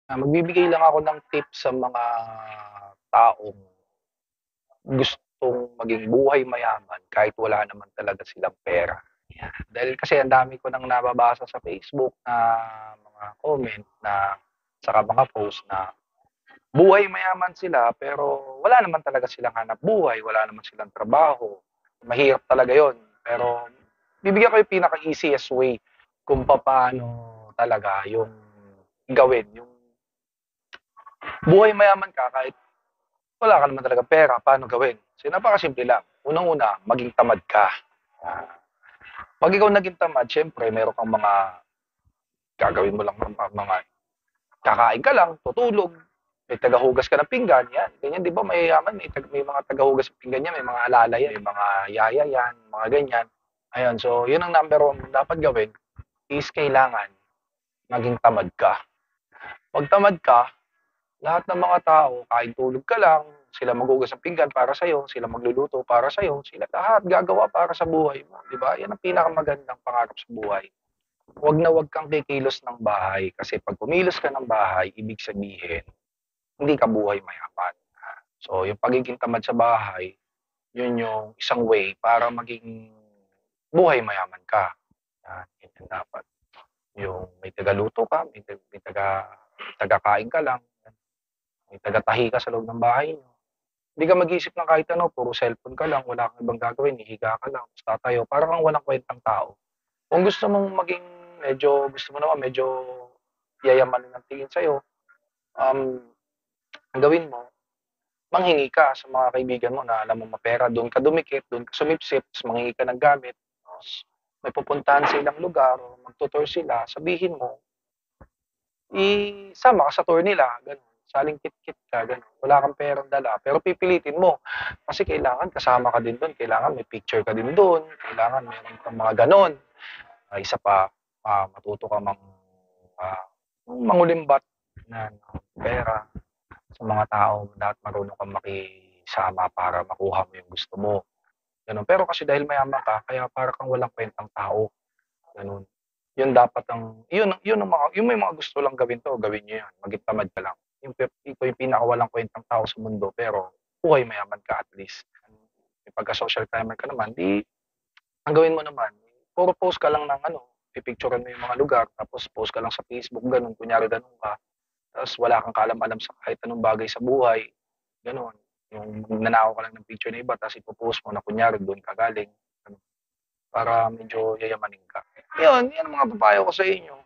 Magbibigay lang ako ng tips sa mga taong gustong maging buhay mayaman kahit wala naman talaga silang pera, yan. Dahil kasi ang dami ko ng nababasa sa Facebook na mga comment na saka mga post na buhay mayaman sila pero wala naman talaga silang hanapbuhay, wala naman silang trabaho. Mahirap talaga yon. Pero bibigyan ko yung pinaka-easiest way kung paano talaga yung gawin, yung buhay mayaman ka kahit wala ka naman talaga pera, paano gawin? So, napakasimple lang. Unang-una, maging tamad ka. Ah, Pag ikaw naging tamad, syempre, meron kang mga gagawin mo lang ng mga kakain ka lang, tutulog, may tagahugas ka ng pinggan, yan. Ganyan, di ba, mayayaman, may mga tagahugas ng pinggan yan, may mga alala yan, may mga yaya yan, mga ganyan. Ayun, so, yun ang number one dapat gawin is kailangan maging tamad ka. Pag tamad ka, lahat ng mga tao, kahit tulog ka lang, sila maghugas ng pinggan para sa'yo, sila magluluto para sa'yo, sila lahat gagawa para sa buhay mo, di ba? Yan ang pinakamagandang pangarap sa buhay. Huwag na huwag kang kikilos ng bahay kasi pag kumilos ka ng bahay, ibig sabihin, hindi ka buhay mayaman. So, yung pagiging tamad sa bahay, yun yung isang way para maging buhay mayaman ka. Yun yung dapat. Yung may tagaluto ka, tagakain ka lang, may tagatahi ka sa loob ng bahay niyo. Hindi ka mag-isip ng kahit ano, puro cellphone ka lang, wala kang ibang gagawin, hihiga ka lang, tapos tatayo, parang kang walang kwentang tao. Kung gusto mong maging gusto mo naman medyo yayamanin ang tingin sa'yo, um, ang gawin mo, manghingi ka sa mga kaibigan mo na alam mo mapera, doon ka dumikit, doon ka sumipsip, tapos manghingi ka ng gamit, tapos may pupuntahan sa ilang lugar, magtutour sila, sabihin mo, isama ka sa tour nila, ganun. Saling kit-kit ka, ganun. Wala kang perang dala, pero pipilitin mo. Kasi kailangan kasama ka din doon, kailangan may picture ka din doon, kailangan meron kang mga ganon. Isa pa, matuto ka ah, mangulimbat ng pera sa mga tao, dapat marunong kang makisama para makuha mo yung gusto mo. Ganun. Pero kasi dahil mayaman ka, kaya para kang walang kwentang tao. Ganun. Yun dapat yun ang yung may mga gusto lang gawin to, gawin niyo yan. Maging tamad ka lang. Ito yung pinakawalang kwentang tao sa mundo, pero buhay mayaman ka at least. Pagka social climber ka naman, di, ang gawin mo naman, puro post ka lang ng pipicturean mo yung mga lugar, tapos post ka lang sa Facebook, ganun, kunyari ganun ka. Tapos wala kang kaalam-alam sa kahit anong bagay sa buhay, ganun. Yung nanakaw ka lang ng picture ng iba, tapos ipopost mo na kunyari doon ka galing, ganun, para medyo yayamanin ka. Yun, yan ang mga papayo ko sa inyo.